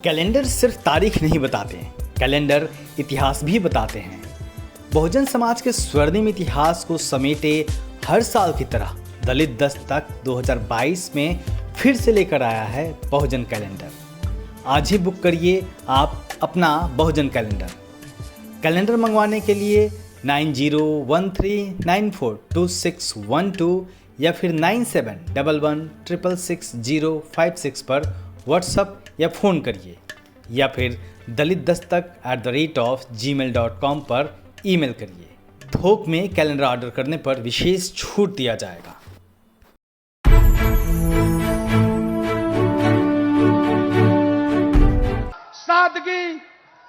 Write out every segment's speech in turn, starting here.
Calendar सिर्फ तारीख नहीं बताते, कैलेंडर इतिहास भी बताते हैं। बहुजन समाज के स्वर्णिम इतिहास को समेटे हर साल की तरह दलित दस्तक 2022 में फिर से लेकर आया है बहुजन कैलेंडर। आज ही बुक करिए आप अपना बहुजन कैलेंडर। कैलेंडर मंगवाने के लिए 9013942612 या फिर 9711666056 पर व्हाट्सएप या फ़ोन करिए या फिर dalitdastak@gmail.com पर ईमेल करिए। थोक में कैलेंडर ऑर्डर करने पर विशेष छूट दिया जाएगा।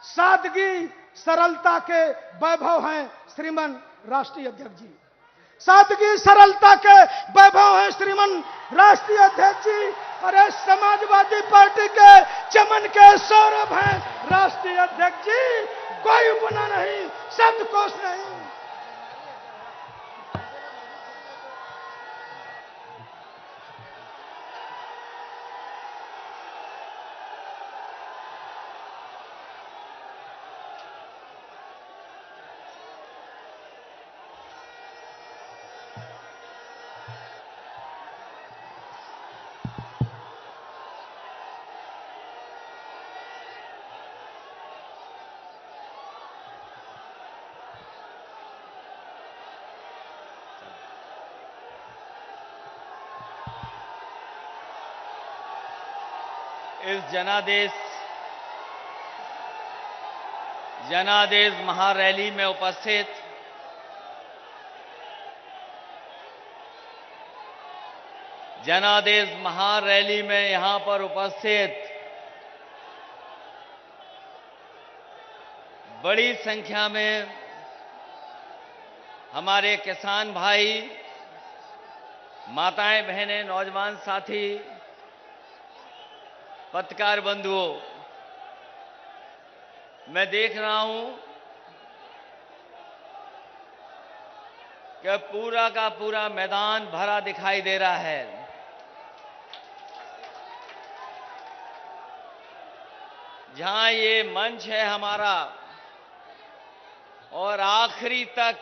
सादगी सरलता के वैभव हैं श्रीमान राष्ट्रीय अध्यक्ष जी। सादगी सरलता के वैभव हैं श्रीमान राष्ट्रीय अध्यक्ष जी। अरे समाजवादी पार्टी के चमन के सौरभ हैं राष्ट्रीय अध्यक्ष जी। कोई उपना नहीं, शब्दकोश नहीं। इस जनादेश महारैली में उपस्थित जनादेश महारैली में यहां पर उपस्थित बड़ी संख्या में हमारे किसान भाई, माताएं, बहनें, नौजवान साथी, पत्रकार बंधुओं, मैं देख रहा हूं कि पूरा का पूरा मैदान भरा दिखाई दे रहा है। जहां ये मंच है हमारा और आखिरी तक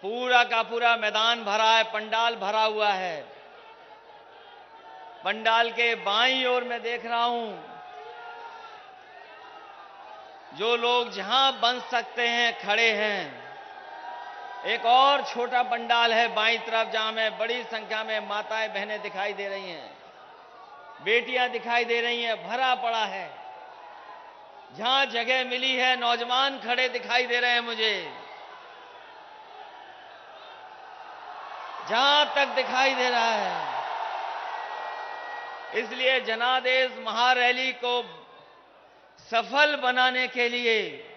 पूरा का पूरा मैदान भरा है, पंडाल भरा हुआ है। पंडाल के बाईं ओर मैं देख रहा हूं जो लोग जहां बन सकते हैं खड़े हैं। एक और छोटा पंडाल है बाईं तरफ जहां में बड़ी संख्या में माताएं, बहनें दिखाई दे रही हैं, बेटियां दिखाई दे रही हैं, भरा पड़ा है। जहां जगह मिली है नौजवान खड़े दिखाई दे रहे हैं मुझे। जहां तक दिखाई दे रहा है। इसलिए जनादेश महारैली को सफल बनाने के लिए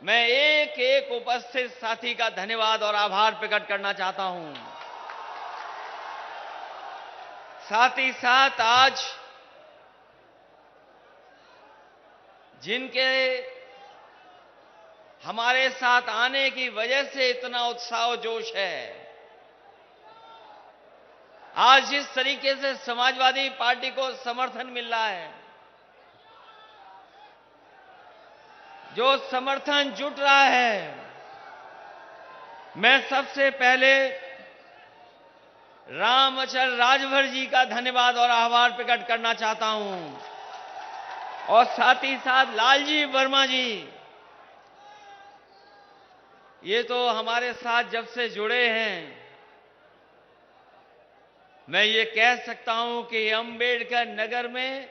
मैं एक एक उपस्थित साथी का धन्यवाद और आभार प्रकट करना चाहता हूं। साथ ही साथ आज जिनके हमारे साथ आने की वजह से इतना उत्साह और जोश है, आज जिस तरीके से समाजवादी पार्टी को समर्थन मिल रहा है, जो समर्थन जुट रहा है, मैं सबसे पहले रामचंद्र राजभर जी का धन्यवाद और आभार प्रकट करना चाहता हूं और साथ ही साथ लालजी वर्मा जी। ये तो हमारे साथ जब से जुड़े हैं, मैं ये कह सकता हूं कि अंबेडकर नगर में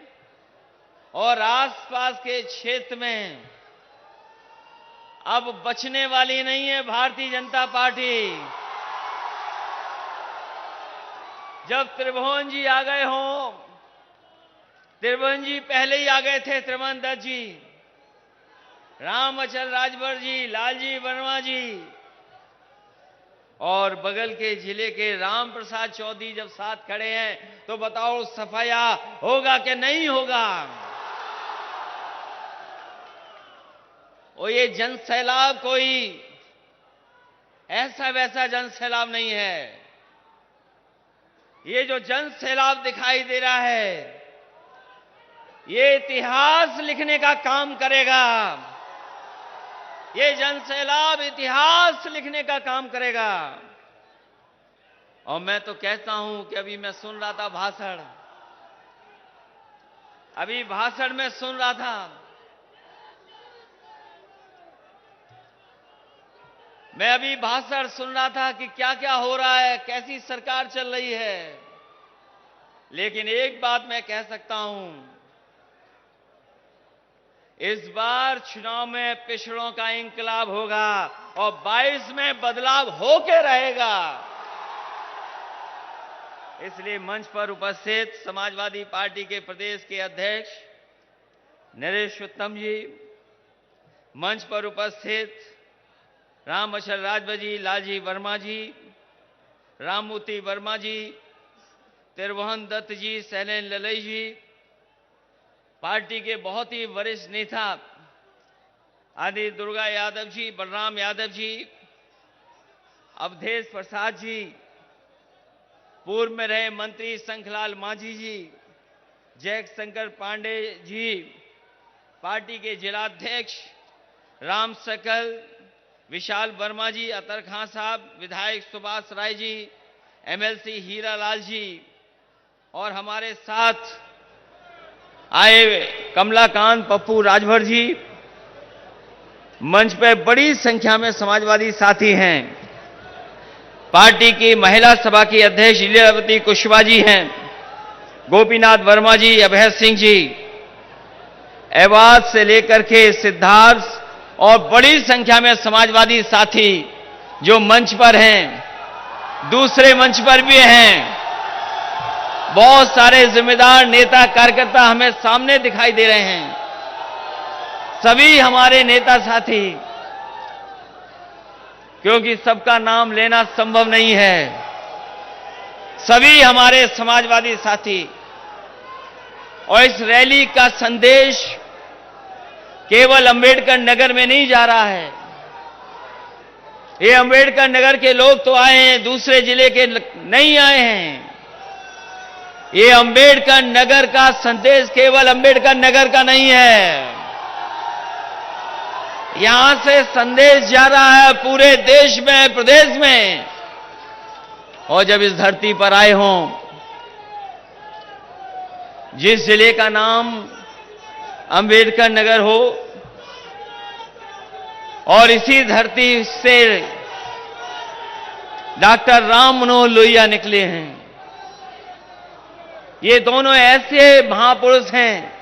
और आसपास के क्षेत्र में अब बचने वाली नहीं है भारतीय जनता पार्टी। जब त्रिभुवन जी आ गए हों, त्रिभुवन जी पहले ही आ गए थे, त्रिभुवन दत्त जी, रामचंद्र राजभर जी, लालजी वर्मा जी और बगल के जिले के राम प्रसाद चौधरी जब साथ खड़े हैं तो बताओ सफाया होगा कि नहीं होगा। और ये जन सैलाब कोई ऐसा वैसा जन सैलाब नहीं है। ये जो जन सैलाब दिखाई दे रहा है, ये इतिहास लिखने का काम करेगा। ये जनसैलाब इतिहास लिखने का काम करेगा। और मैं तो कहता हूं कि अभी मैं सुन रहा था भाषण, में सुन रहा था, मैं अभी भाषण सुन रहा था कि क्या क्या हो रहा है, कैसी सरकार चल रही है। लेकिन एक बात मैं कह सकता हूं, इस बार चुनाव में पिछड़ों का इंकलाब होगा और 22 में बदलाव होके रहेगा। इसलिए मंच पर उपस्थित समाजवादी पार्टी के प्रदेश के अध्यक्ष नरेश उत्तम जी, मंच पर उपस्थित रामअचल राजभर जी, लालजी वर्मा जी, राममूर्ति वर्मा जी, त्रिभुवन दत्त जी, शैलेन ललई जी, पार्टी के बहुत ही वरिष्ठ नेता आदि दुर्गा यादव जी, बलराम यादव जी, अवधेश प्रसाद जी, पूर्व में रहे मंत्री शंखलाल मांझी जी, जय शंकर पांडे जी, पार्टी के जिलाध्यक्ष राम सकल, विशाल वर्मा जी, अतर खां साहब, विधायक सुभाष राय जी, एमएलसी हीरालाल जी और हमारे साथ आए कमलाकांत पप्पू राजभर जी। मंच पर बड़ी संख्या में समाजवादी साथी हैं। पार्टी की महिला सभा की अध्यक्ष लीलावती कुशवाहा जी हैं, गोपीनाथ वर्मा जी, अभय सिंह जी, एवाज से लेकर के सिद्धार्थ और बड़ी संख्या में समाजवादी साथी जो मंच पर हैं, दूसरे मंच पर भी हैं। बहुत सारे जिम्मेदार नेता कार्यकर्ता हमें सामने दिखाई दे रहे हैं। सभी हमारे नेता साथी, क्योंकि सबका नाम लेना संभव नहीं है, सभी हमारे समाजवादी साथी। और इस रैली का संदेश केवल अंबेडकर नगर में नहीं जा रहा है। ये अंबेडकर नगर के लोग तो आए हैं, दूसरे जिले के नहीं आए हैं। ये अंबेडकर नगर का संदेश केवल अंबेडकर नगर का नहीं है, यहां से संदेश जा रहा है पूरे देश में, प्रदेश में। और जब इस धरती पर आए हों, जिस जिले का नाम अंबेडकर नगर हो और इसी धरती से डॉक्टर राम मनोहर लोहिया निकले हैं, ये दोनों ऐसे महापुरुष हैं,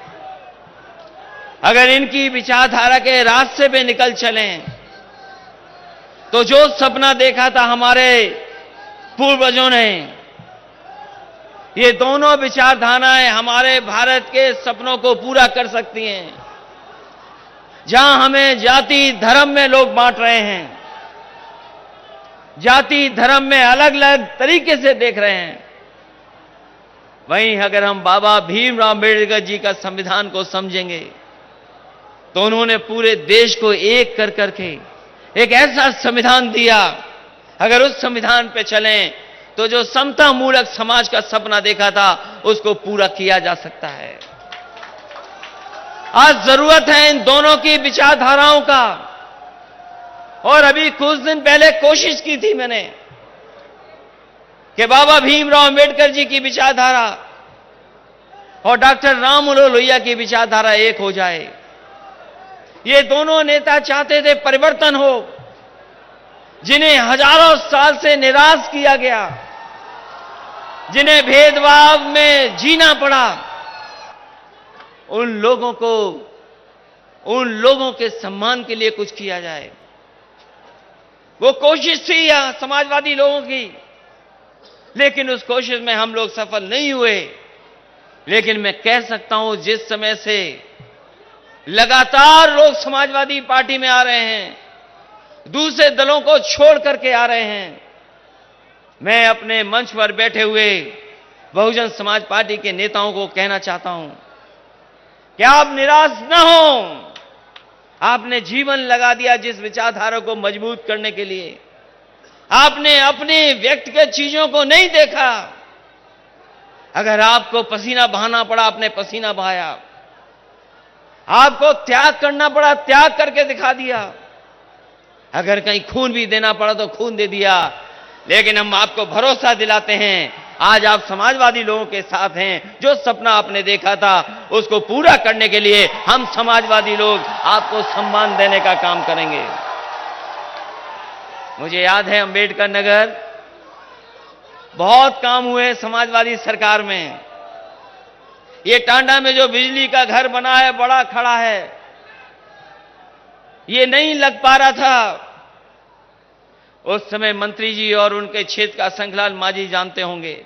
अगर इनकी विचारधारा के रास्ते पे निकल चलें तो जो सपना देखा था हमारे पूर्वजों ने, ये दोनों विचारधाराएं हमारे भारत के सपनों को पूरा कर सकती हैं। जहां हमें जाति धर्म में लोग बांट रहे हैं, जाति धर्म में अलग अलग तरीके से देख रहे हैं, वहीं अगर हम बाबा भीमराव अम्बेडकर जी का संविधान को समझेंगे तो उन्होंने पूरे देश को एक कर करके एक ऐसा संविधान दिया, अगर उस संविधान पे चलें तो जो समता मूलक समाज का सपना देखा था उसको पूरा किया जा सकता है। आज जरूरत है इन दोनों की विचारधाराओं का। और अभी कुछ दिन पहले कोशिश की थी मैंने कि बाबा भीमराव अम्बेडकर जी की विचारधारा और डॉक्टर राम मनोहर लोहिया की विचारधारा एक हो जाए। ये दोनों नेता चाहते थे परिवर्तन हो, जिन्हें हजारों साल से निराश किया गया, जिन्हें भेदभाव में जीना पड़ा, उन लोगों के सम्मान के लिए कुछ किया जाए। वो कोशिश थी समाजवादी लोगों की, लेकिन उस कोशिश में हम लोग सफल नहीं हुए। लेकिन मैं कह सकता हूं, जिस समय से लगातार लोग समाजवादी पार्टी में आ रहे हैं, दूसरे दलों को छोड़ करके आ रहे हैं, मैं अपने मंच पर बैठे हुए बहुजन समाज पार्टी के नेताओं को कहना चाहता हूं कि आप निराश न हो। आपने जीवन लगा दिया जिस विचारधारा को मजबूत करने के लिए। आपने अपने व्यक्तिगत चीजों को नहीं देखा। अगर आपको पसीना बहाना पड़ा, आपने पसीना बहाया। आपको त्याग करना पड़ा, त्याग करके दिखा दिया। अगर कहीं खून भी देना पड़ा तो खून दे दिया। लेकिन हम आपको भरोसा दिलाते हैं, आज आप समाजवादी लोगों के साथ हैं। जो सपना आपने देखा था उसको पूरा करने के लिए हम समाजवादी लोग आपको सम्मान देने का काम करेंगे। मुझे याद है अंबेडकर नगर, बहुत काम हुए समाजवादी सरकार में। ये टांडा में जो बिजली का घर बना है, बड़ा खड़ा है, ये नहीं लग पा रहा था। उस समय मंत्री जी और उनके क्षेत्र का शंखलाल मांझी जानते होंगे,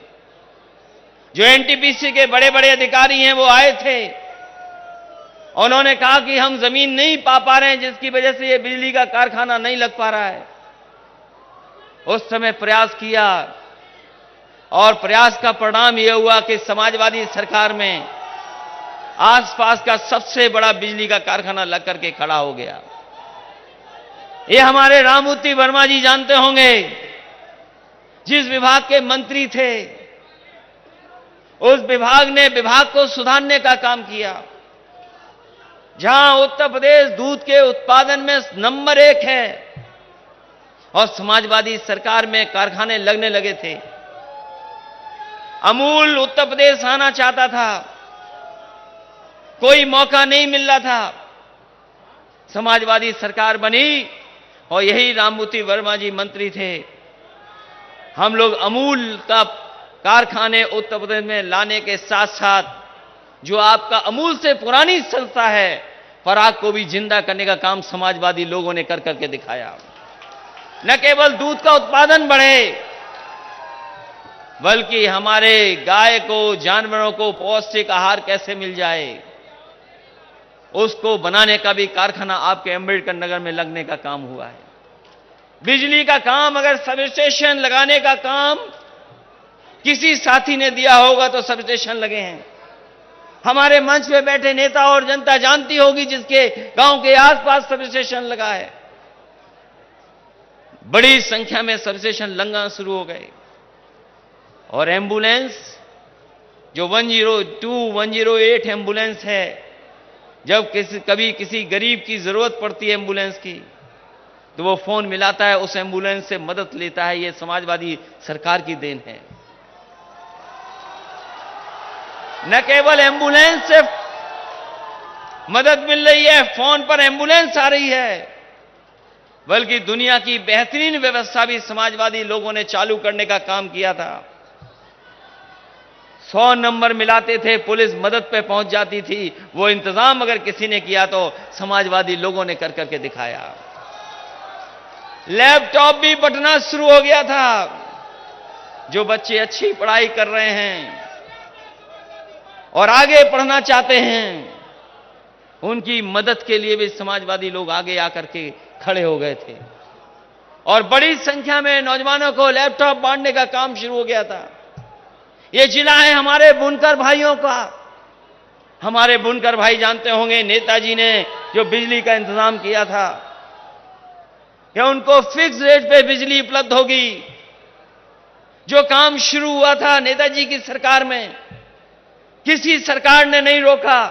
जो एनटीपीसी के बड़े बड़े अधिकारी हैं, वो आए थे। उन्होंने कहा कि हम जमीन नहीं पा रहे हैं, जिसकी वजह से ये बिजली का कारखाना नहीं लग पा रहा है। उस समय प्रयास किया और प्रयास का परिणाम यह हुआ कि समाजवादी सरकार में आसपास का सबसे बड़ा बिजली का कारखाना लग करके खड़ा हो गया। ये हमारे राममूर्ति वर्मा जी जानते होंगे, जिस विभाग के मंत्री थे, उस विभाग ने विभाग को सुधारने का काम किया। जहां उत्तर प्रदेश दूध के उत्पादन में नंबर 1 है और समाजवादी सरकार में कारखाने लगने लगे थे। अमूल उत्तर प्रदेश आना चाहता था, कोई मौका नहीं मिल रहा था। समाजवादी सरकार बनी और यही राममूर्ति वर्मा जी मंत्री थे। हम लोग अमूल का कारखाने उत्तर प्रदेश में लाने के साथ साथ जो आपका अमूल से पुरानी संस्था है, पराग को भी जिंदा करने का काम समाजवादी लोगों ने कर करके दिखाया। न केवल दूध का उत्पादन बढ़े, बल्कि हमारे गाय को, जानवरों को पौष्टिक आहार कैसे मिल जाए, उसको बनाने का भी कारखाना आपके अंबेडकर नगर में लगने का काम हुआ है। बिजली का काम, अगर सब स्टेशन लगाने का काम किसी साथी ने दिया होगा तो सब स्टेशन लगे हैं। हमारे मंच पे बैठे नेता और जनता जानती होगी जिसके गांव के आसपास सब स्टेशन लगा है। बड़ी संख्या में सब स्टेशन लगना शुरू हो गए और एम्बुलेंस जो 102, 108 एम्बुलेंस है, जब कभी किसी गरीब की जरूरत पड़ती है एम्बुलेंस की, तो वो फोन मिलाता है, उस एम्बुलेंस से मदद लेता है। ये समाजवादी सरकार की देन है। न केवल एम्बुलेंस से मदद मिल रही है, फोन पर एम्बुलेंस आ रही है, बल्कि दुनिया की बेहतरीन व्यवस्था भी समाजवादी लोगों ने चालू करने का काम किया था। 100 नंबर मिलाते थे, पुलिस मदद पे पहुंच जाती थी। वो इंतजाम अगर किसी ने किया तो समाजवादी लोगों ने कर करके दिखाया। लैपटॉप भी बंटना शुरू हो गया था। जो बच्चे अच्छी पढ़ाई कर रहे हैं और आगे पढ़ना चाहते हैं, उनकी मदद के लिए भी समाजवादी लोग आगे आकर के खड़े हो गए थे और बड़ी संख्या में नौजवानों को लैपटॉप बांटने का काम शुरू हो गया था। ये जिला है हमारे बुनकर भाइयों का। हमारे बुनकर भाई जानते होंगे, नेताजी ने जो बिजली का इंतजाम किया था कि उनको फिक्स रेट पे बिजली उपलब्ध होगी। जो काम शुरू हुआ था नेताजी की सरकार में, किसी सरकार ने नहीं रोका।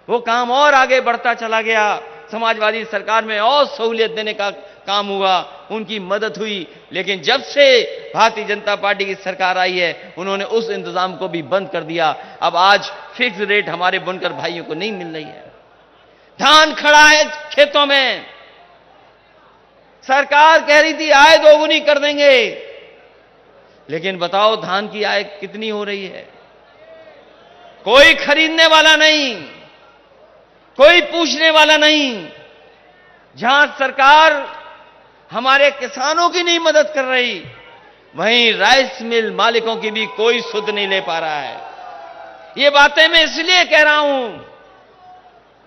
वो काम और आगे बढ़ता चला गया। समाजवादी सरकार में और सहूलियत देने का काम हुआ, उनकी मदद हुई। लेकिन जब से भारतीय जनता पार्टी की सरकार आई है, उन्होंने उस इंतजाम को भी बंद कर दिया। अब आज फिक्स रेट हमारे बुनकर भाइयों को नहीं मिल रही है। धान खड़ा है खेतों में, सरकार कह रही थी आय दोगुनी कर देंगे, लेकिन बताओ धान की आय कितनी हो रही है? कोई खरीदने वाला नहीं, कोई पूछने वाला नहीं। जहां सरकार हमारे किसानों की नहीं मदद कर रही, वहीं राइस मिल मालिकों की भी कोई सुध नहीं ले पा रहा है। ये बातें मैं इसलिए कह रहा हूं,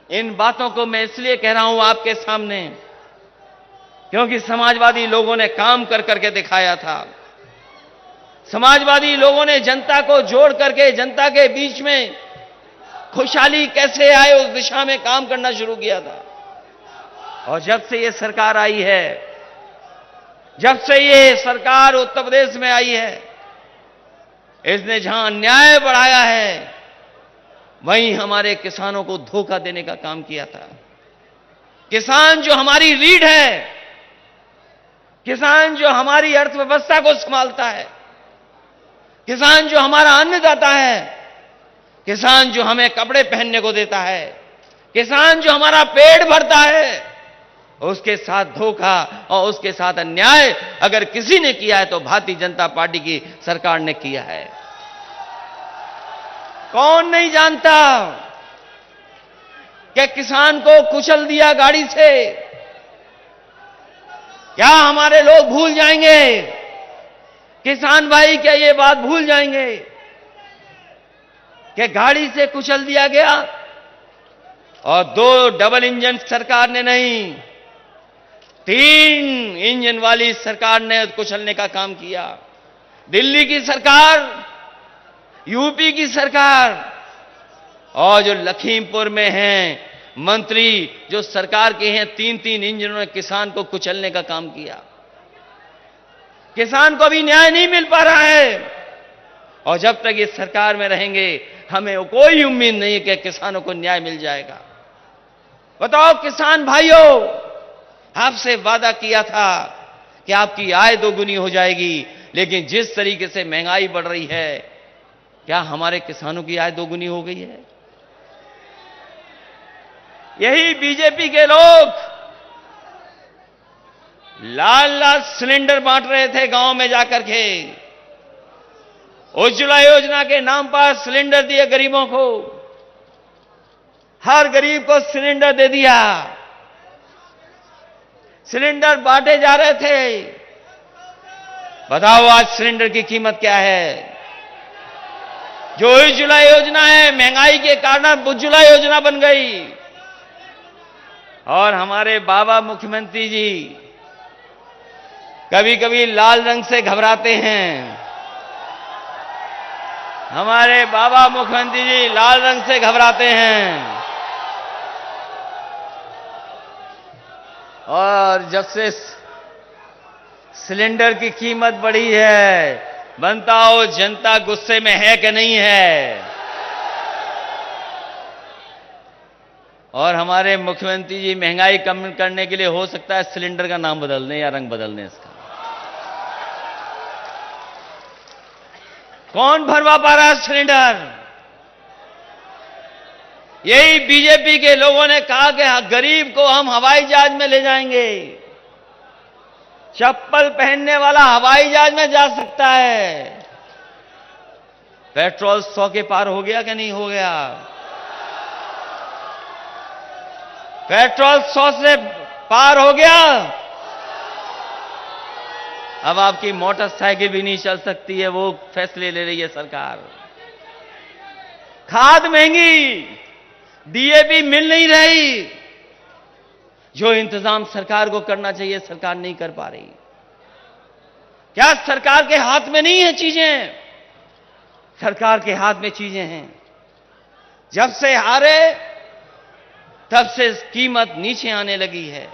इन बातों को मैं इसलिए कह रहा हूं आपके सामने, क्योंकि समाजवादी लोगों ने काम कर करके दिखाया था। समाजवादी लोगों ने जनता को जोड़ करके जनता के बीच में खुशहाली कैसे आए उस दिशा में काम करना शुरू किया था। और जब से ये सरकार आई है, जब से ये सरकार उत्तर प्रदेश में आई है, इसने जहां अन्याय बढ़ाया है, वहीं हमारे किसानों को धोखा देने का काम किया था। किसान जो हमारी रीढ़ है, किसान जो हमारी अर्थव्यवस्था को संभालता है, किसान जो हमारा अन्नदाता है, किसान जो हमें कपड़े पहनने को देता है, किसान जो हमारा पेट भरता है, उसके साथ धोखा और उसके साथ अन्याय अगर किसी ने किया है तो भारतीय जनता पार्टी की सरकार ने किया है। कौन नहीं जानता कि किसान को कुचल दिया गाड़ी से? क्या हमारे लोग भूल जाएंगे? किसान भाई क्या ये बात भूल जाएंगे कि गाड़ी से कुचल दिया गया? और 2 डबल इंजन सरकार ने नहीं, 3 इंजन वाली सरकार ने कुचलने का काम किया। दिल्ली की सरकार, यूपी की सरकार और जो लखीमपुर में हैं मंत्री जो सरकार के हैं, 3-3 इंजनों ने किसान को कुचलने का काम किया। किसान को भी न्याय नहीं मिल पा रहा है और जब तक ये सरकार में रहेंगे हमें कोई उम्मीद नहीं है कि किसानों को न्याय मिल जाएगा। बताओ किसान भाइयों, आपसे वादा किया था कि आपकी आय 2 गुनी हो जाएगी, लेकिन जिस तरीके से महंगाई बढ़ रही है, क्या हमारे किसानों की आय 2 गुनी हो गई है? यही बीजेपी के लोग लाल सिलेंडर बांट रहे थे गांव में जाकर के। उज्ज्वला योजना के नाम पर सिलेंडर दिए गरीबों को, हर गरीब को सिलेंडर दे दिया, सिलेंडर बांटे जा रहे थे। बताओ आज सिलेंडर की कीमत क्या है? जो उज्ज्वला योजना है, महंगाई के कारण उज्ज्वला योजना बन गई। और हमारे बाबा मुख्यमंत्री जी कभी कभी लाल रंग से घबराते हैं। हमारे बाबा मुख्यमंत्री जी लाल रंग से घबराते हैं। और जब से सिलेंडर की कीमत बढ़ी है, बनता हो जनता गुस्से में है कि नहीं है? और हमारे मुख्यमंत्री जी महंगाई कम करने के लिए हो सकता है सिलेंडर का नाम बदल दें या रंग बदल दें इसका। कौन भरवा पा रहा है सिलेंडर? यही बीजेपी के लोगों ने कहा कि गरीब को हम हवाई जहाज में ले जाएंगे, चप्पल पहनने वाला हवाई जहाज में जा सकता है। पेट्रोल 100 के पार हो गया कि नहीं हो गया? पेट्रोल 100 से पार हो गया। अब आपकी मोटरसाइकिल भी नहीं चल सकती है, वो फैसले ले रही है सरकार। खाद महंगी, डीएपी मिल नहीं रही। जो इंतजाम सरकार को करना चाहिए सरकार नहीं कर पा रही। क्या सरकार के हाथ में नहीं है चीजें? सरकार के हाथ में चीजें हैं। जब से हारे तब से कीमत नीचे आने लगी है।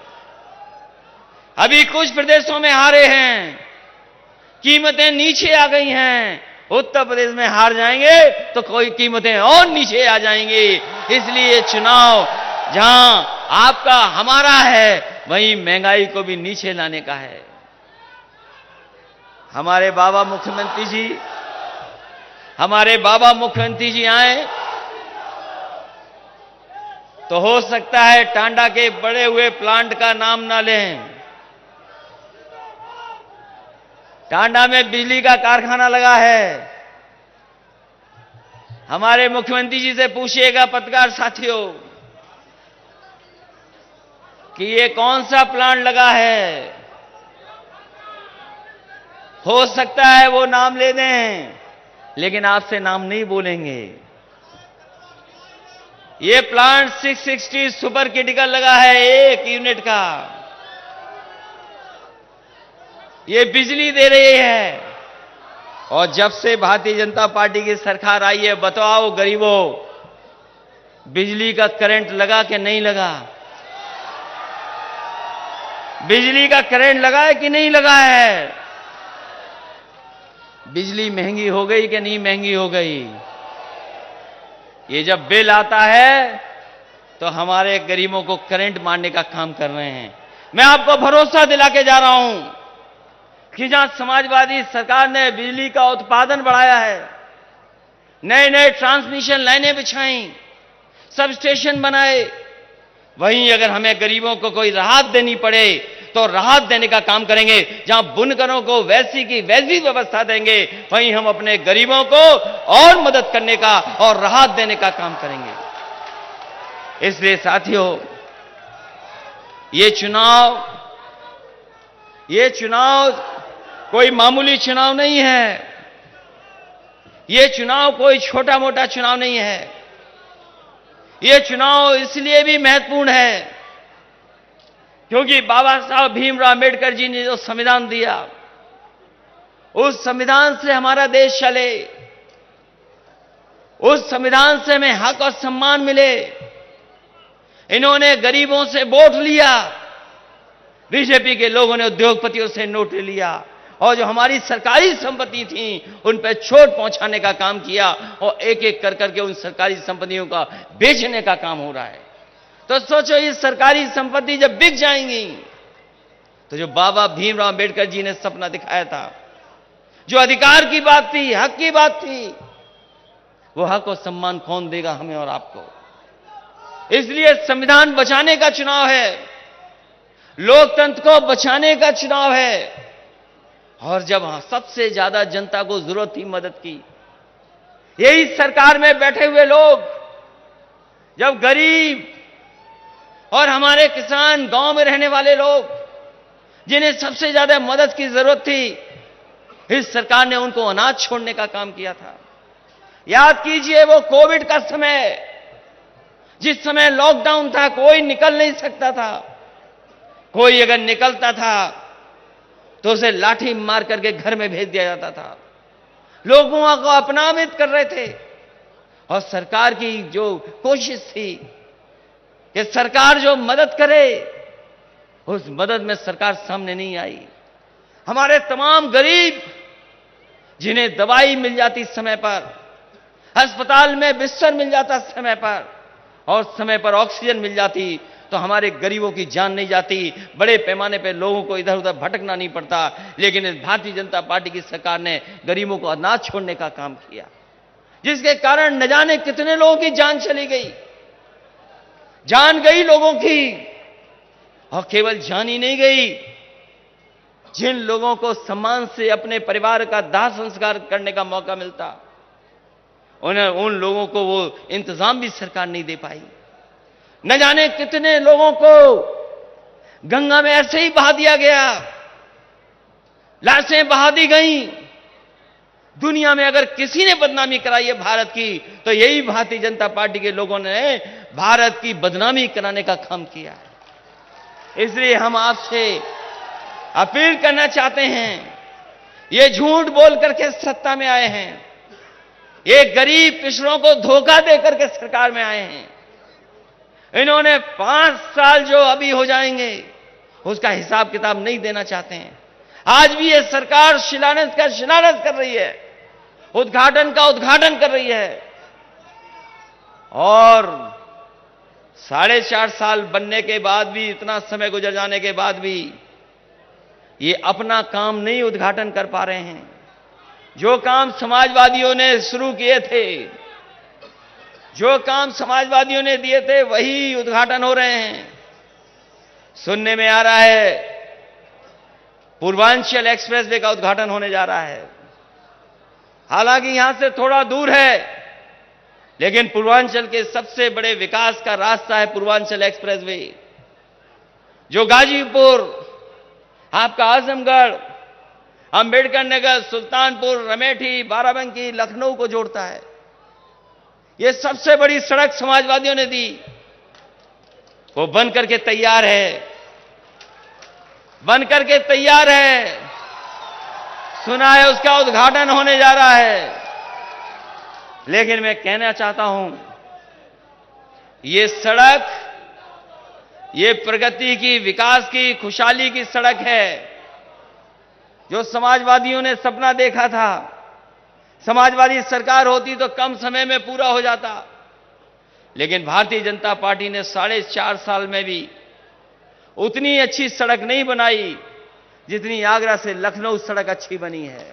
अभी कुछ प्रदेशों में हारे हैं, कीमतें नीचे आ गई हैं। उत्तर प्रदेश में हार जाएंगे तो कोई कीमतें और नीचे आ जाएंगी। इसलिए चुनाव जहां आपका हमारा है, वहीं महंगाई को भी नीचे लाने का है। हमारे बाबा मुख्यमंत्री जी आए तो हो सकता है टांडा के बड़े हुए प्लांट का नाम ना लें। टांडा में बिजली का कारखाना लगा है। हमारे मुख्यमंत्री जी से पूछिएगा पत्रकार साथियों कि ये कौन सा प्लांट लगा है। हो सकता है वो नाम ले दें, लेकिन आपसे नाम नहीं बोलेंगे। ये प्लांट 660 सुपर क्रिटिकल लगा है, 1 यूनिट का। ये बिजली दे रही है। और जब से भारतीय जनता पार्टी की सरकार आई है, बताओ गरीबों, बिजली का करंट लगा कि नहीं लगा? बिजली का करंट लगा है कि नहीं लगा है? बिजली महंगी हो गई कि नहीं महंगी हो गई? ये जब बिल आता है तो हमारे गरीबों को करंट मारने का काम कर रहे हैं। मैं आपको भरोसा दिला के जा रहा हूं कि जहां समाजवादी सरकार ने बिजली का उत्पादन बढ़ाया है, नए नए ट्रांसमिशन लाइनें बिछाई, सब स्टेशन बनाए, वहीं अगर हमें गरीबों को कोई राहत देनी पड़े तो राहत देने का काम करेंगे। जहां बुनकरों को वैसी की वैसी व्यवस्था देंगे, वहीं हम अपने गरीबों को और मदद करने का और राहत देने का काम करेंगे। इसलिए साथियों, ये चुनाव कोई मामूली चुनाव नहीं है। ये चुनाव कोई छोटा मोटा चुनाव नहीं है। ये चुनाव इसलिए भी महत्वपूर्ण है क्योंकि बाबा साहब भीमराव अम्बेडकर जी ने जो संविधान दिया, उस संविधान से हमारा देश चले, उस संविधान से हमें हक और सम्मान मिले। इन्होंने गरीबों से वोट लिया, बीजेपी के लोगों ने उद्योगपतियों से नोट लिया और जो हमारी सरकारी संपत्ति थी उन पर चोट पहुंचाने का काम किया और एक एक कर करके उन सरकारी संपत्तियों का बेचने का काम हो रहा है। तो सोचो, ये सरकारी संपत्ति जब बिक जाएंगी तो जो बाबा भीमराव अम्बेडकर जी ने सपना दिखाया था, जो अधिकार की बात थी, हक की बात थी, वो हक और सम्मान कौन देगा हमें और आपको? इसलिए संविधान बचाने का चुनाव है, लोकतंत्र को बचाने का चुनाव है। और जब सबसे ज्यादा जनता को जरूरत थी मदद की, यही सरकार में बैठे हुए लोग, जब गरीब और हमारे किसान, गांव में रहने वाले लोग, जिन्हें सबसे ज्यादा मदद की जरूरत थी, इस सरकार ने उनको अनाज छोड़ने का काम किया था। याद कीजिए वो कोविड का समय, जिस समय लॉकडाउन था, कोई निकल नहीं सकता था। कोई अगर निकलता था तो उसे लाठी मार करके घर में भेज दिया जाता था। लोगों को अपमानित कर रहे थे और सरकार की जो कोशिश थी कि सरकार जो मदद करे, उस मदद में सरकार सामने नहीं आई। हमारे तमाम गरीब, जिन्हें दवाई मिल जाती समय पर, अस्पताल में बिस्तर मिल जाता समय पर और समय पर ऑक्सीजन मिल जाती, तो हमारे गरीबों की जान नहीं जाती। बड़े पैमाने पर लोगों को इधर उधर भटकना नहीं पड़ता। लेकिन इस भारतीय जनता पार्टी की सरकार ने गरीबों को अनाज छोड़ने का काम किया, जिसके कारण न जाने कितने लोगों की जान चली गई। जान गई लोगों की, और केवल जान ही नहीं गई, जिन लोगों को सम्मान से अपने परिवार का दाह संस्कार करने का मौका मिलता, उन लोगों को वो इंतजाम भी सरकार नहीं दे पाई। न जाने कितने लोगों को गंगा में ऐसे ही बहा दिया गया, लाशें बहा दी गई। दुनिया में अगर किसी ने बदनामी कराई है भारत की, तो यही भारतीय जनता पार्टी के लोगों ने भारत की बदनामी कराने का काम किया है। इसलिए हम आपसे अपील करना चाहते हैं, ये झूठ बोल करके सत्ता में आए हैं, ये गरीब पिछड़ों को धोखा देकर के सरकार में आए हैं। इन्होंने 5 साल जो अभी हो जाएंगे उसका हिसाब किताब नहीं देना चाहते हैं। आज भी ये सरकार शिलान्यास का शिलान्यास कर रही है, उद्घाटन का उद्घाटन कर रही है, और 4.5 साल बनने के बाद भी, इतना समय गुजर जाने के बाद भी ये अपना काम नहीं उद्घाटन कर पा रहे हैं। जो काम समाजवादियों ने शुरू किए थे, जो काम समाजवादियों ने दिए थे, वही उद्घाटन हो रहे हैं। सुनने में आ रहा है पूर्वांचल एक्सप्रेसवे का उद्घाटन होने जा रहा है। हालांकि यहां से थोड़ा दूर है, लेकिन पूर्वांचल के सबसे बड़े विकास का रास्ता है पूर्वांचल एक्सप्रेसवे, जो गाजीपुर, आपका आजमगढ़, अंबेडकर नगर, सुल्तानपुर, रमेठी, बाराबंकी, लखनऊ को जोड़ता है। यह सबसे बड़ी सड़क समाजवादियों ने दी, वो बन करके तैयार है, बन करके तैयार है। सुना है उसका उद्घाटन होने जा रहा है। लेकिन मैं कहना चाहता हूं, ये सड़क, ये प्रगति की, विकास की, खुशहाली की सड़क है, जो समाजवादियों ने सपना देखा था। समाजवादी सरकार होती तो कम समय में पूरा हो जाता, लेकिन भारतीय जनता पार्टी ने 4.5 साल में भी उतनी अच्छी सड़क नहीं बनाई जितनी आगरा से लखनऊ सड़क अच्छी बनी है।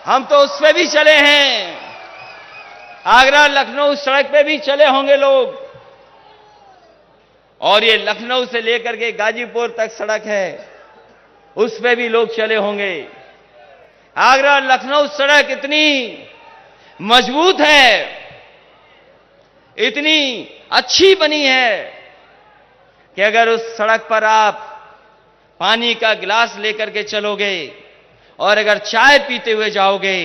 हम तो उस पे भी चले हैं, आगरा लखनऊ सड़क पे भी चले होंगे लोग, और ये लखनऊ से लेकर के गाजीपुर तक सड़क है, उस पे भी लोग चले होंगे। आगरा लखनऊ सड़क इतनी मजबूत है, इतनी अच्छी बनी है कि अगर उस सड़क पर आप पानी का गिलास लेकर के चलोगे और अगर चाय पीते हुए जाओगे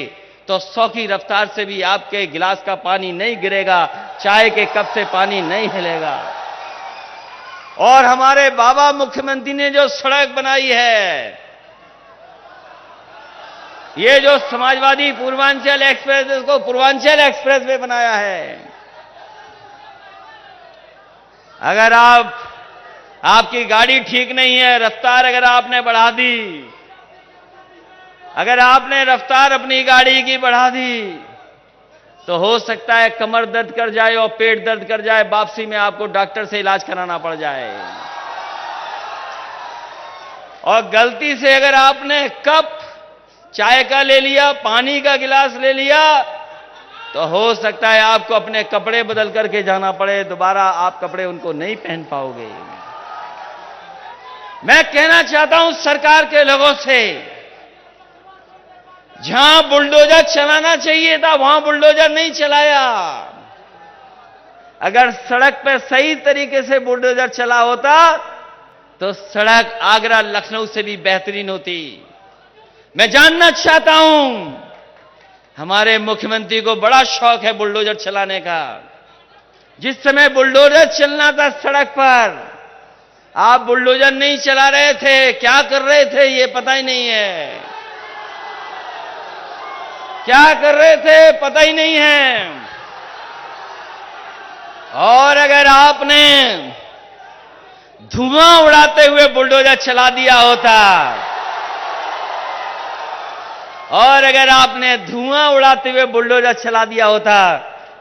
तो 100 की रफ्तार से भी आपके गिलास का पानी नहीं गिरेगा, चाय के कप से पानी नहीं हिलेगा। और हमारे बाबा मुख्यमंत्री ने जो सड़क बनाई है, ये जो समाजवादी पूर्वांचल एक्सप्रेस, इसको पूर्वांचल एक्सप्रेस वे बनाया है। अगर आपकी गाड़ी ठीक नहीं है, रफ्तार अगर आपने बढ़ा दी, अगर आपने रफ्तार अपनी गाड़ी की बढ़ा दी, तो हो सकता है कमर दर्द कर जाए और पेट दर्द कर जाए, वापसी में आपको डॉक्टर से इलाज कराना पड़ जाए। और गलती से अगर आपने कप चाय का ले लिया, पानी का गिलास ले लिया, तो हो सकता है आपको अपने कपड़े बदल करके जाना पड़े, दोबारा आप कपड़े उनको नहीं पहन पाओगे। मैं कहना चाहता हूं सरकार के लोगों से, जहां बुलडोजर चलाना चाहिए था वहां बुलडोजर नहीं चलाया। अगर सड़क पर सही तरीके से बुलडोजर चला होता तो सड़क आगरा लखनऊ से भी बेहतरीन होती। मैं जानना चाहता हूं, हमारे मुख्यमंत्री को बड़ा शौक है बुलडोजर चलाने का। जिस समय बुलडोजर चलना था सड़क पर, आप बुलडोजर नहीं चला रहे थे, क्या कर रहे थे ये पता ही नहीं है, क्या कर रहे थे पता ही नहीं है। और अगर आपने धुआं उड़ाते हुए बुलडोजर चला दिया होता, और अगर आपने धुआं उड़ाते हुए बुलडोजर चला दिया होता,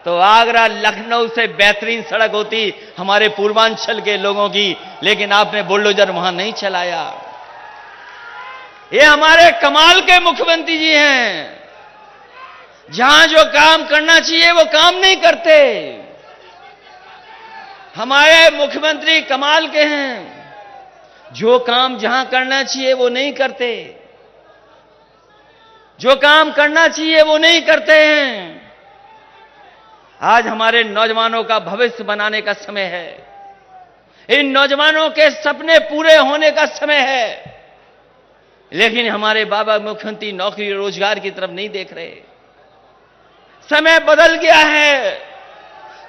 तो आगरा लखनऊ से बेहतरीन सड़क होती हमारे पूर्वांचल के लोगों की, लेकिन आपने बुलडोजर वहां नहीं चलाया। ये हमारे कमाल के मुख्यमंत्री जी हैं, जहां जो काम करना चाहिए वो काम नहीं करते। हमारे मुख्यमंत्री कमाल के हैं, जो काम जहां करना चाहिए वो नहीं करते, जो काम करना चाहिए वो नहीं करते हैं। आज हमारे नौजवानों का भविष्य बनाने का समय है, इन नौजवानों के सपने पूरे होने का समय है, लेकिन हमारे बाबा मुख्यमंत्री नौकरी रोजगार की तरफ नहीं देख रहे। समय बदल गया है,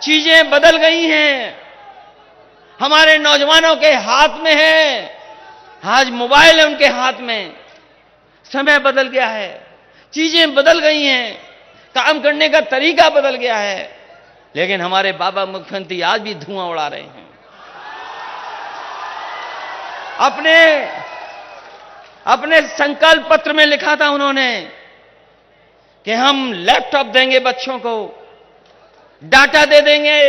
चीजें बदल गई हैं, हमारे नौजवानों के हाथ में है, आज मोबाइल है उनके हाथ में। समय बदल गया है, चीजें बदल गई हैं, काम करने का तरीका बदल गया है, लेकिन हमारे बाबा मुख्यमंत्री आज भी धुआं उड़ा रहे हैं। अपने संकल्प पत्र में लिखा था उन्होंने कि हम लैपटॉप देंगे बच्चों को, डाटा दे देंगे,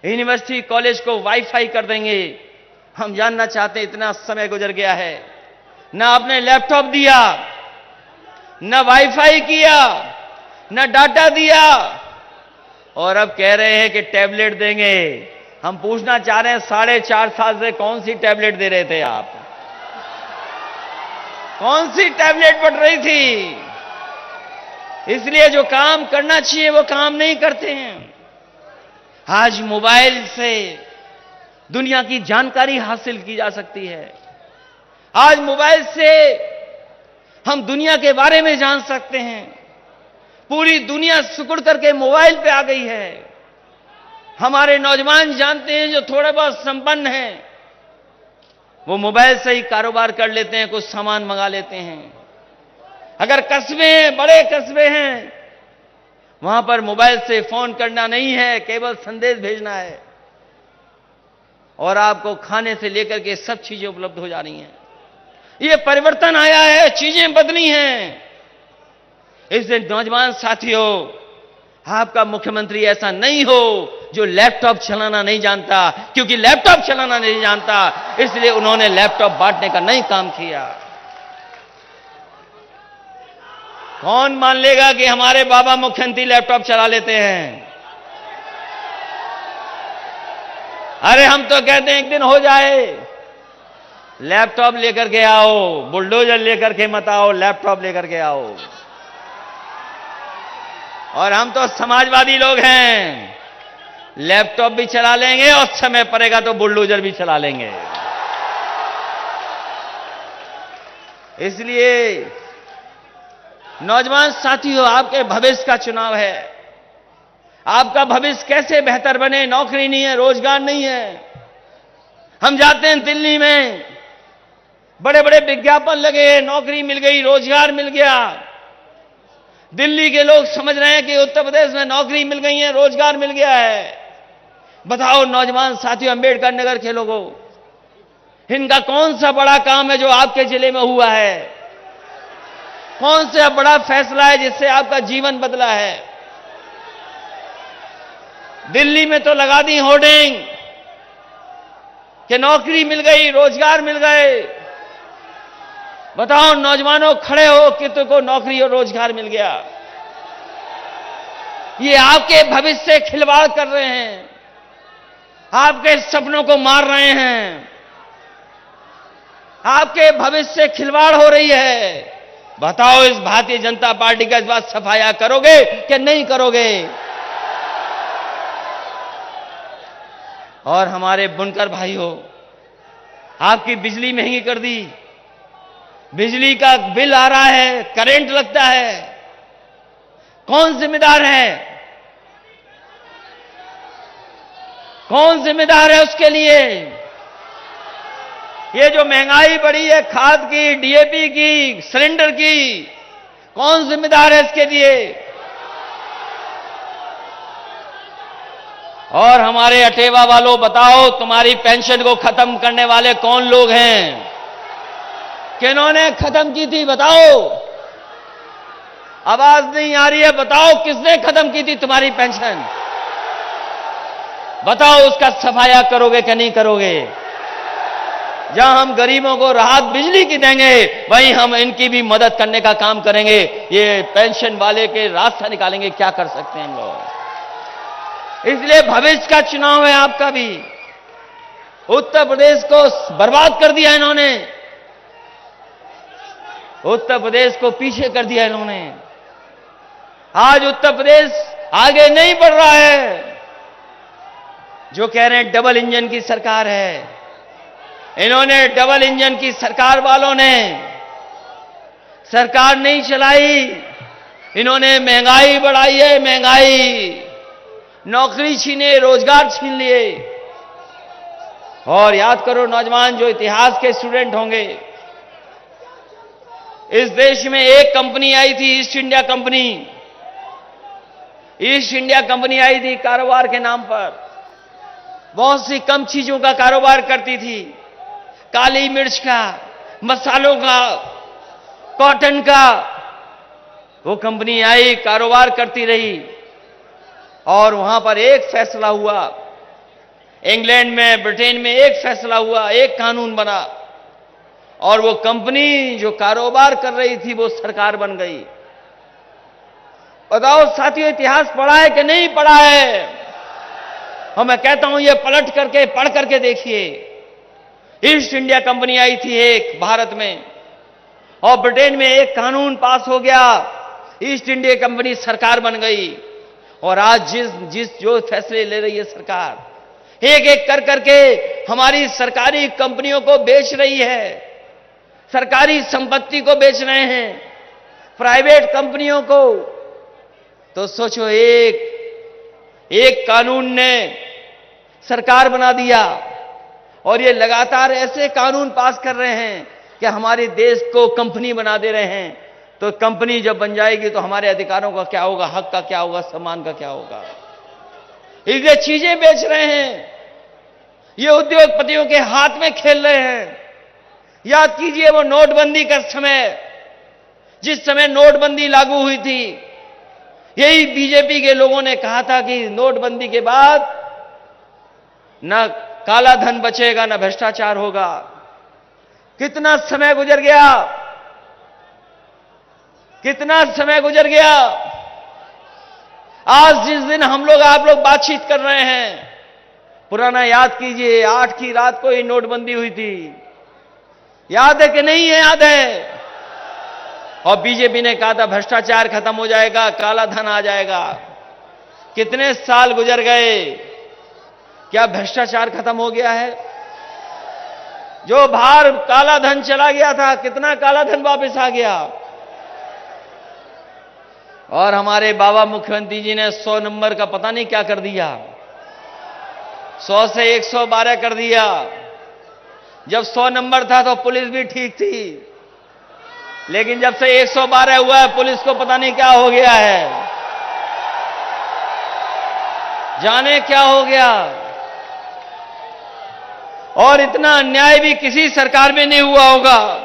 यूनिवर्सिटी कॉलेज को वाईफाई कर देंगे। हम जानना चाहते हैं, इतना समय गुजर गया है, ना आपने लैपटॉप दिया, ना वाईफाई किया, ना डाटा दिया, और अब कह रहे हैं कि टैबलेट देंगे। हम पूछना चाह रहे हैं, 4.5 साल से कौन सी टैबलेट दे रहे थे आप? कौन सी टैबलेट बढ़ रही थी? इसलिए जो काम करना चाहिए वो काम नहीं करते हैं। आज मोबाइल से दुनिया की जानकारी हासिल की जा सकती है, आज मोबाइल से हम दुनिया के बारे में जान सकते हैं। पूरी दुनिया सिकुड़ करके मोबाइल पे आ गई है। हमारे नौजवान जानते हैं, जो थोड़े बहुत संपन्न हैं, वो मोबाइल से ही कारोबार कर लेते हैं, कुछ सामान मंगा लेते हैं। अगर कस्बे हैं, बड़े कस्बे हैं, वहां पर मोबाइल से फोन करना नहीं है, केवल संदेश भेजना है, और आपको खाने से लेकर के सब चीजें उपलब्ध हो जा रही हैं। ये परिवर्तन आया है, चीजें बदली हैं। इसलिए नौजवान साथियों, आपका मुख्यमंत्री ऐसा नहीं हो जो लैपटॉप चलाना नहीं जानता, क्योंकि लैपटॉप चलाना नहीं जानता इसलिए उन्होंने लैपटॉप बांटने का नहीं काम किया। कौन मान लेगा कि हमारे बाबा मुख्यमंत्री लैपटॉप चला लेते हैं? अरे हम तो कहते हैं एक दिन हो जाए, लैपटॉप लेकर के आओ, बुलडोजर लेकर के मत आओ, लैपटॉप लेकर के आओ। और हम तो समाजवादी लोग हैं, लैपटॉप भी चला लेंगे और समय पड़ेगा तो बुलडोजर भी चला लेंगे। इसलिए नौजवान साथियों, आपके भविष्य का चुनाव है। आपका भविष्य कैसे बेहतर बने? नौकरी नहीं है, रोजगार नहीं है। हम जाते हैं दिल्ली में, बड़े बड़े विज्ञापन लगे, नौकरी मिल गई, रोजगार मिल गया। दिल्ली के लोग समझ रहे हैं कि उत्तर प्रदेश में नौकरी मिल गई है, रोजगार मिल गया है। बताओ नौजवान साथियों, अंबेडकर नगर के लोगों, इनका कौन सा बड़ा काम है जो आपके जिले में हुआ है? कौन सा बड़ा फैसला है जिससे आपका जीवन बदला है? दिल्ली में तो लगा दी होर्डिंग कि नौकरी मिल गई, रोजगार मिल गए। बताओ नौजवानों, खड़े हो कि तुमको नौकरी और रोजगार मिल गया। ये आपके भविष्य से खिलवाड़ कर रहे हैं, आपके सपनों को मार रहे हैं, आपके भविष्य से खिलवाड़ हो रही है। बताओ इस भारतीय जनता पार्टी का इस बात सफाया करोगे कि नहीं करोगे? और हमारे बुनकर भाइयों, आपकी बिजली महंगी कर दी, बिजली का बिल आ रहा है, करंट लगता है, कौन जिम्मेदार है? कौन जिम्मेदार है उसके लिए? ये जो महंगाई बढ़ी है खाद की, डीएपी की, सिलेंडर की, कौन जिम्मेदार है इसके लिए? और हमारे अटेवा वालों, बताओ तुम्हारी पेंशन को खत्म करने वाले कौन लोग हैं? किन्होंने खत्म की थी? बताओ। आवाज नहीं आ रही है, बताओ किसने खत्म की थी तुम्हारी पेंशन? बताओ उसका सफाया करोगे कि नहीं करोगे? जहां हम गरीबों को राहत बिजली की देंगे, वहीं हम इनकी भी मदद करने का काम करेंगे। ये पेंशन वाले के रास्ता निकालेंगे, क्या कर सकते हैं हम लोग। इसलिए भविष्य का चुनाव है आपका भी। उत्तर प्रदेश को बर्बाद कर दिया इन्होंने, उत्तर प्रदेश को पीछे कर दिया इन्होंने। आज उत्तर प्रदेश आगे नहीं बढ़ रहा है। जो कह रहे हैं डबल इंजन की सरकार है, इन्होंने डबल इंजन की सरकार वालों ने सरकार नहीं चलाई, इन्होंने महंगाई बढ़ाई है, महंगाई, नौकरी छीने, रोजगार छीन लिए। और याद करो नौजवान जो इतिहास के स्टूडेंट होंगे, इस देश में एक कंपनी आई थी, East India company. East India company आई थी कारोबार के नाम पर, बहुत सी कम चीजों का कारोबार करती थी, काली मिर्च का, मसालों का, कॉटन का। वो कंपनी आई, कारोबार करती रही, और वहां पर एक फैसला हुआ, इंग्लैंड में, ब्रिटेन में एक फैसला हुआ, एक कानून बना, और वो कंपनी जो कारोबार कर रही थी वो सरकार बन गई। बताओ साथियों, इतिहास पढ़ा है कि नहीं पढ़ा है? और मैं कहता हूं ये पलट करके, पढ़ करके देखिए। ईस्ट इंडिया कंपनी आई थी एक भारत में, और ब्रिटेन में एक कानून पास हो गया, ईस्ट इंडिया कंपनी सरकार बन गई। और आज जो फैसले ले रही है सरकार, एक एक कर करके हमारी सरकारी कंपनियों को बेच रही है, सरकारी संपत्ति को बेच रहे हैं, प्राइवेट कंपनियों को। तो सोचो, एक कानून ने सरकार बना दिया, और ये लगातार ऐसे कानून पास कर रहे हैं कि हमारे देश को कंपनी बना दे रहे हैं। तो कंपनी जब बन जाएगी तो हमारे अधिकारों का क्या होगा, हक का क्या होगा, सम्मान का क्या होगा? इसलिए चीजें बेच रहे हैं, ये उद्योगपतियों के हाथ में खेल रहे हैं। याद कीजिए वो नोटबंदी का समय, जिस समय नोटबंदी लागू हुई थी, यही बीजेपी के लोगों ने कहा था कि नोटबंदी के बाद न काला धन बचेगा, न भ्रष्टाचार होगा। कितना समय गुजर गया, कितना समय गुजर गया। आज जिस दिन हम लोग आप लोग बातचीत कर रहे हैं, पुराना याद कीजिए, 8 की रात को ही नोटबंदी हुई थी। याद है कि नहीं है? याद है। और बीजेपी ने कहा था भ्रष्टाचार खत्म हो जाएगा, काला धन आ जाएगा। कितने साल गुजर गए, क्या भ्रष्टाचार खत्म हो गया है? जो बाहर काला धन चला गया था, कितना काला धन वापस आ गया? और हमारे बाबा मुख्यमंत्री जी ने 100 नंबर का पता नहीं क्या कर दिया, 100 से 112 कर दिया। जब 100 नंबर था तो पुलिस भी ठीक थी, लेकिन जब से 112 हुआ है, पुलिस को पता नहीं क्या हो गया है, जाने क्या हो गया। और इतना अन्याय भी किसी सरकार में नहीं हुआ होगा,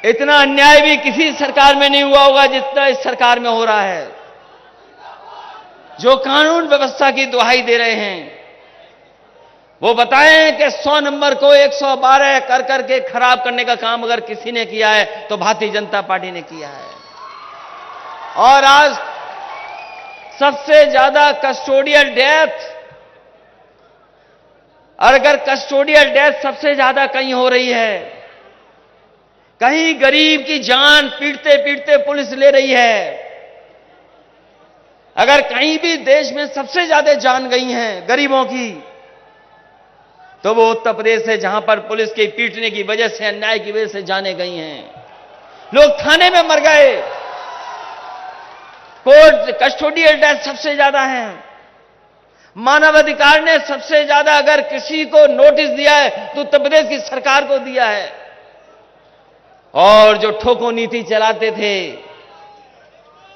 इतना अन्याय भी किसी सरकार में नहीं हुआ होगा जितना इस सरकार में हो रहा है। जो कानून व्यवस्था की दुहाई दे रहे हैं, वो बताएं कि 100 नंबर को 112 कर करके खराब करने का काम अगर किसी ने किया है तो भारतीय जनता पार्टी ने किया है। और आज सबसे ज्यादा कस्टोडियल डेथ, अगर कस्टोडियल डेथ सबसे ज्यादा कहीं हो रही है, कहीं गरीब की जान पीटते पीटते पुलिस ले रही है, अगर कहीं भी देश में सबसे ज्यादा जान गई हैं गरीबों की, तो वो उत्तर प्रदेश है, जहां पर पुलिस के पीटने की वजह से, अन्याय की वजह से जाने गई हैं। लोग थाने में मर गए। कोर्ट कस्टोडियल डेथ सबसे ज्यादा है। मानवाधिकार ने सबसे ज्यादा अगर किसी को नोटिस दिया है तो उत्तर प्रदेश की सरकार को दिया है। और जो ठोको नीति चलाते थे,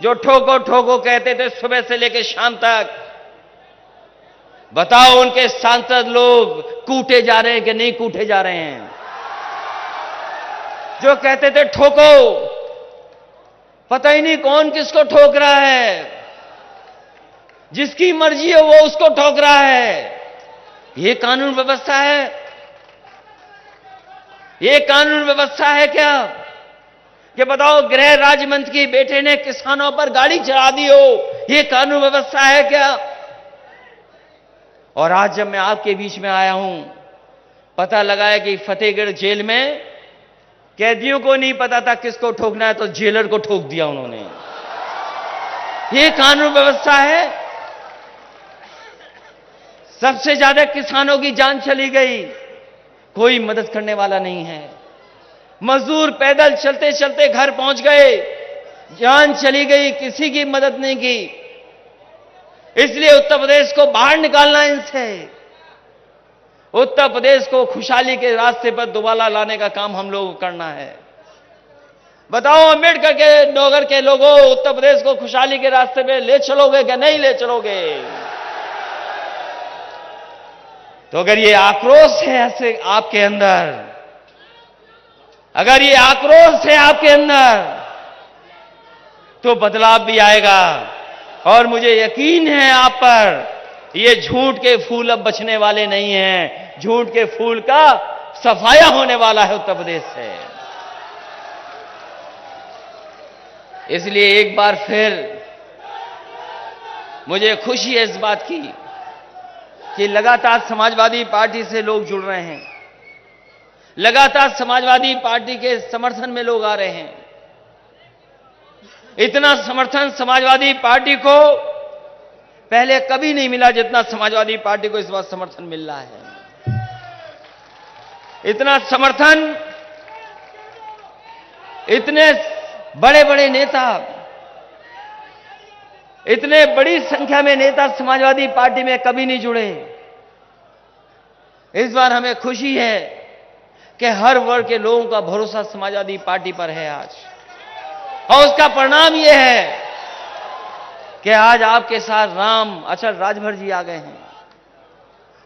जो ठोको ठोको कहते थे सुबह से लेकर शाम तक, बताओ उनके सांसद लोग कूटे जा रहे हैं कि नहीं कूटे जा रहे हैं? जो कहते थे ठोको, पता ही नहीं कौन किसको ठोक रहा है, जिसकी मर्जी है वो उसको ठोक रहा है। ये कानून व्यवस्था है? ये कानून व्यवस्था है क्या? कि बताओ गृह राज्य मंत्री के बेटे ने किसानों पर गाड़ी चढ़ा दी हो, ये कानून व्यवस्था है क्या? और आज जब मैं आपके बीच में आया हूं, पता लगा है कि फतेहगढ़ जेल में कैदियों को नहीं पता था किसको ठोकना है, तो जेलर को ठोक दिया उन्होंने। ये कानून व्यवस्था है? सबसे ज्यादा किसानों की जान चली गई, कोई मदद करने वाला नहीं है। मजदूर पैदल चलते चलते घर पहुंच गए, जान चली गई, किसी की मदद नहीं की। इसलिए उत्तर प्रदेश को बाहर निकालना इनसे, उत्तर प्रदेश को खुशहाली के रास्ते पर दोबारा लाने का काम हम लोगों को करना है। बताओ अम्बेडकर के नगर के लोगों, उत्तर प्रदेश को खुशहाली के रास्ते पे ले चलोगे क्या नहीं ले चलोगे? तो अगर ये आक्रोश है ऐसे आपके अंदर, अगर ये आक्रोश है आपके अंदर, तो बदलाव भी आएगा। और मुझे यकीन है आप पर, ये झूठ के फूल अब बचने वाले नहीं हैं। झूठ के फूल का सफाया होने वाला है उत्तर प्रदेश से। इसलिए एक बार फिर मुझे खुशी है इस बात की कि लगातार समाजवादी पार्टी से लोग जुड़ रहे हैं, लगातार समाजवादी पार्टी के समर्थन में लोग आ रहे हैं। इतना समर्थन समाजवादी पार्टी को पहले कभी नहीं मिला जितना समाजवादी पार्टी को इस बार समर्थन मिल रहा है। इतना समर्थन, इतने बड़े बड़े नेता, इतने बड़ी संख्या में नेता समाजवादी पार्टी में कभी नहीं जुड़े। इस बार हमें खुशी है कि हर वर्ग के लोगों का भरोसा समाजवादी पार्टी पर है आज। और उसका परिणाम यह है कि आज आपके साथ राम अचल राजभर जी आ गए हैं।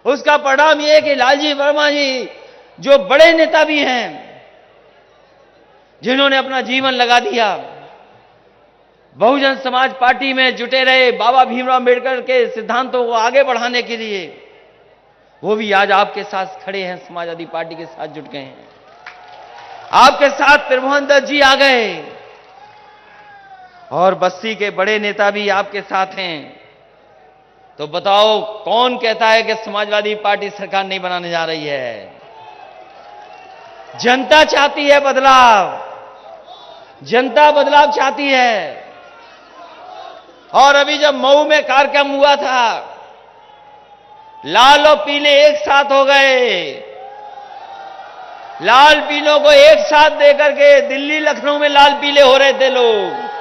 उसका परिणाम यह है कि लालजी वर्मा जी, जो बड़े नेता भी हैं, जिन्होंने अपना जीवन लगा दिया बहुजन समाज पार्टी में जुटे रहे बाबा भीमराव अंबेडकर के सिद्धांतों को आगे बढ़ाने के लिए, वो भी आज आपके साथ खड़े हैं, समाजवादी पार्टी के साथ जुट गए हैं। आपके साथ त्रिभुवन दत्त जी आ गए और बस्ती के बड़े नेता भी आपके साथ हैं। तो बताओ कौन कहता है कि समाजवादी पार्टी सरकार नहीं बनाने जा रही है? जनता चाहती है बदलाव, जनता बदलाव चाहती है। और अभी जब मऊ में कार्यक्रम हुआ था, लाल और पीले एक साथ हो गए, लाल पीलों को एक साथ देकर के दिल्ली लखनऊ में लाल पीले हो रहे थे लोग।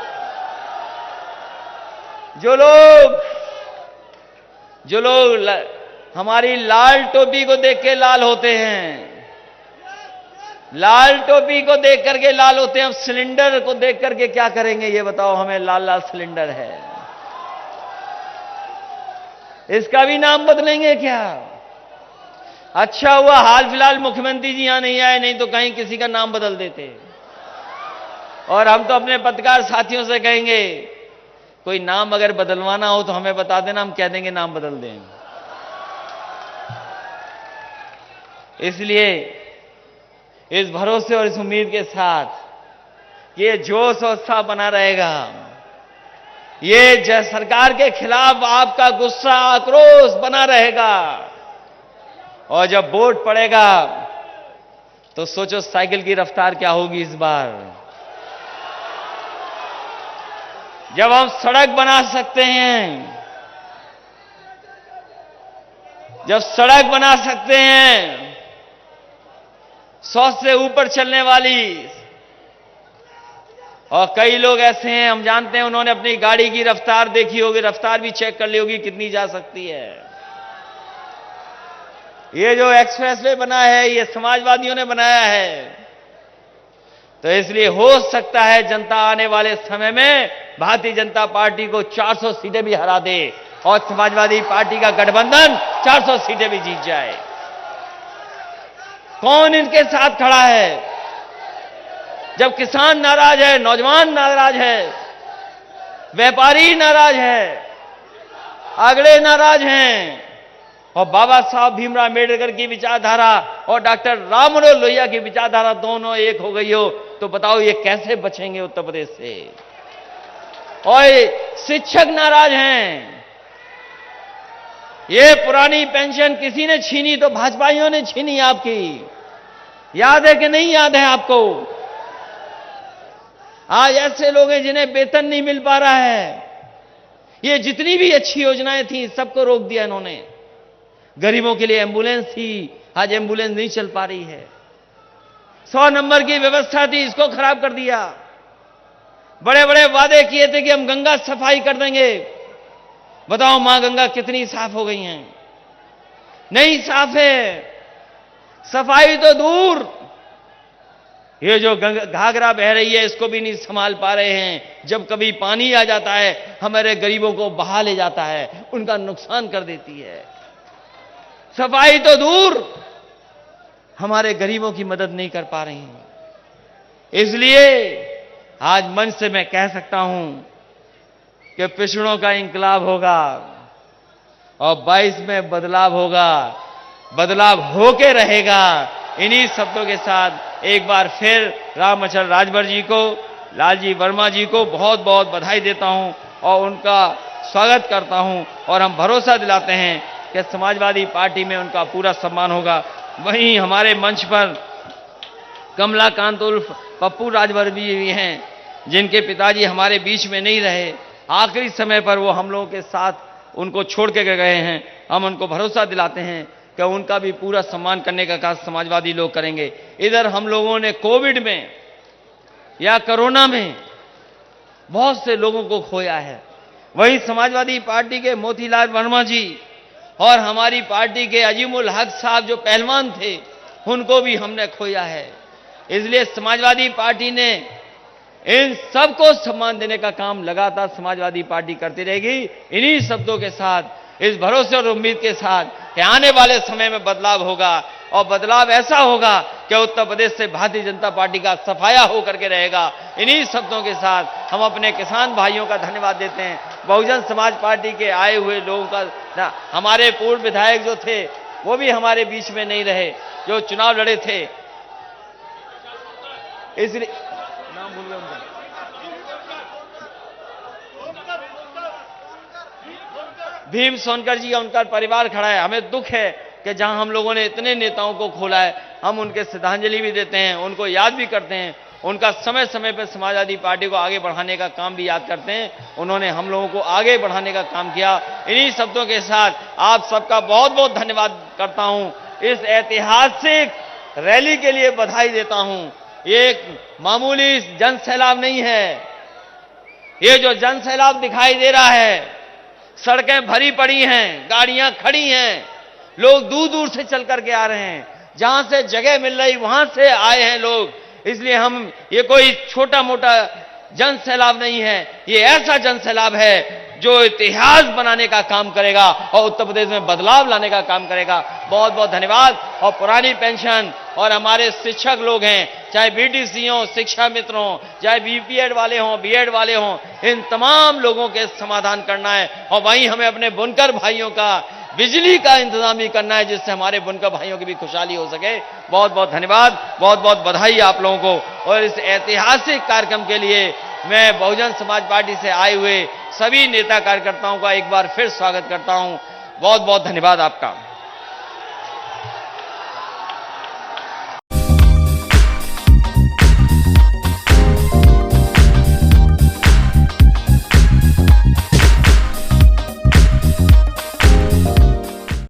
जो लोग हमारी लाल टोपी को देख के लाल होते हैं, लाल टोपी को देख करके लाल होते हैं, अब सिलेंडर को देख करके क्या करेंगे ये बताओ? हमें लाल लाल सिलेंडर है, इसका भी नाम बदलेंगे क्या? अच्छा हुआ हाल फिलहाल मुख्यमंत्री जी यहां नहीं आए, नहीं तो कहीं किसी का नाम बदल देते। और हम तो अपने पत्रकार साथियों से कहेंगे, कोई नाम अगर बदलवाना हो तो हमें बता देना, हम कह देंगे नाम बदल दें। इसलिए इस भरोसे और इस उम्मीद के साथ ये जोश और उत्साह बना रहेगा। ये सरकार के खिलाफ आपका गुस्सा आक्रोश बना रहेगा। और जब वोट पड़ेगा तो सोचो साइकिल की रफ्तार क्या होगी इस बार। जब हम सड़क बना सकते हैं, जब सड़क बना सकते हैं 100 से ऊपर चलने वाली, और कई लोग ऐसे हैं हम जानते हैं उन्होंने अपनी गाड़ी की रफ्तार देखी होगी, रफ्तार भी चेक कर ली होगी कितनी जा सकती है। ये जो एक्सप्रेसवे बना है ये समाजवादियों ने बनाया है। तो इसलिए हो सकता है जनता आने वाले समय में भारतीय जनता पार्टी को 400 सीटें भी हरा दे और समाजवादी पार्टी का गठबंधन 400 सीटें भी जीत जाए। कौन इनके साथ खड़ा है? जब किसान नाराज है, नौजवान नाराज है, व्यापारी नाराज है, अगले नाराज हैं, और बाबा साहब भीमराव अंबेडकर की विचारधारा और डॉक्टर राम मनोहर लोहिया की विचारधारा दोनों एक हो गई हो, तो बताओ ये कैसे बचेंगे उत्तर प्रदेश से? और शिक्षक नाराज हैं, ये पुरानी पेंशन किसी ने छीनी तो भाजपाइयों ने छीनी आपकी, याद है कि नहीं याद है आपको? आज ऐसे लोग हैं जिन्हें वेतन नहीं मिल पा रहा है। ये जितनी भी अच्छी योजनाएं थी सबको रोक दिया इन्होंने। गरीबों के लिए एम्बुलेंस थी, आज एम्बुलेंस नहीं चल पा रही है। 100 नंबर की व्यवस्था थी, इसको खराब कर दिया। बड़े बड़े वादे किए थे कि हम गंगा सफाई कर देंगे, बताओ मां गंगा कितनी साफ हो गई हैं? नहीं साफ है। सफाई तो दूर, ये जो घाघरा बह रही है इसको भी नहीं संभाल पा रहे हैं। जब कभी पानी आ जाता है हमारे गरीबों को बहा ले जाता है, उनका नुकसान कर देती है। सफाई तो दूर, हमारे गरीबों की मदद नहीं कर पा रही हैं। इसलिए आज मंच से मैं कह सकता हूं कि पिछड़ों का इंकलाब होगा और 22 में बदलाव होगा, बदलाव होके रहेगा। इन्हीं शब्दों के साथ एक बार फिर रामचंद्र राजभर जी को, लालजी वर्मा जी को बहुत बहुत बधाई देता हूं और उनका स्वागत करता हूं। और हम भरोसा दिलाते हैं कि समाजवादी पार्टी में उनका पूरा सम्मान होगा। वहीं हमारे मंच पर कमलाकांत उर्फ पप्पू राजभर भी हैं, जिनके पिताजी हमारे बीच में नहीं रहे, आखिरी समय पर वो हम लोगों के साथ उनको छोड़ के गए हैं। हम उनको भरोसा दिलाते हैं कि उनका भी पूरा सम्मान करने का काम समाजवादी लोग करेंगे। इधर हम लोगों ने कोविड में या कोरोना में बहुत से लोगों को खोया है, वहीं समाजवादी पार्टी के मोतीलाल वर्मा जी और हमारी पार्टी के अजीमुल हक साहब जो पहलवान थे, उनको भी हमने खोया है। इसलिए समाजवादी पार्टी ने इन सबको सम्मान देने का काम लगातार समाजवादी पार्टी करती रहेगी। इन्हीं शब्दों के साथ, इस भरोसे और उम्मीद के साथ कि आने वाले समय में बदलाव होगा और बदलाव ऐसा होगा कि उत्तर प्रदेश से भारतीय जनता पार्टी का सफाया होकर के रहेगा। इन्हीं शब्दों के साथ हम अपने किसान भाइयों का धन्यवाद देते हैं। बहुजन समाज पार्टी के आए हुए लोगों का, हमारे पूर्व विधायक जो थे वो भी हमारे बीच में नहीं रहे, जो चुनाव लड़े थे, इसलिए नाम भूल गए उनका, भीम सोनकर जी का उनका परिवार खड़ा है। हमें दुख है कि जहां हम लोगों ने इतने नेताओं को खोला है, हम उनके श्रद्धांजलि भी देते हैं, उनको याद भी करते हैं, उनका समय समय पर समाजवादी पार्टी को आगे बढ़ाने का काम भी याद करते हैं। उन्होंने हम लोगों को आगे बढ़ाने का काम किया। इन्हीं शब्दों के साथ आप सबका बहुत बहुत धन्यवाद करता हूं। इस ऐतिहासिक रैली के लिए बधाई देता हूं। ये एक मामूली जन सैलाब नहीं है। ये जो जन सैलाब दिखाई दे रहा है, सड़कें भरी पड़ी हैं, गाड़ियां खड़ी हैं, लोग दूर दूर से चल करके आ रहे हैं, जहां से जगह मिल रही वहां से आए हैं लोग। इसलिए हम, ये कोई छोटा मोटा जन सैलाब नहीं है, ये ऐसा जन सैलाब है जो इतिहास बनाने का काम करेगा और उत्तर प्रदेश में बदलाव लाने का काम करेगा। बहुत बहुत धन्यवाद। और पुरानी पेंशन और हमारे शिक्षक लोग हैं, चाहे बीटीसी हो, शिक्षा मित्र हो, चाहे बीपीएड वाले हों, बीएड वाले हों, इन तमाम लोगों के समाधान करना है। और वहीं हमें अपने बुनकर भाइयों का बिजली का इंतजाम भी करना है, जिससे हमारे बुनकर भाइयों की भी खुशहाली हो सके। बहुत बहुत धन्यवाद, बहुत बहुत बधाई आप लोगों को। और इस ऐतिहासिक कार्यक्रम के लिए मैं बहुजन समाज पार्टी से आए हुए सभी नेता कार्यकर्ताओं का एक बार फिर स्वागत करता हूं। बहुत बहुत धन्यवाद आपका।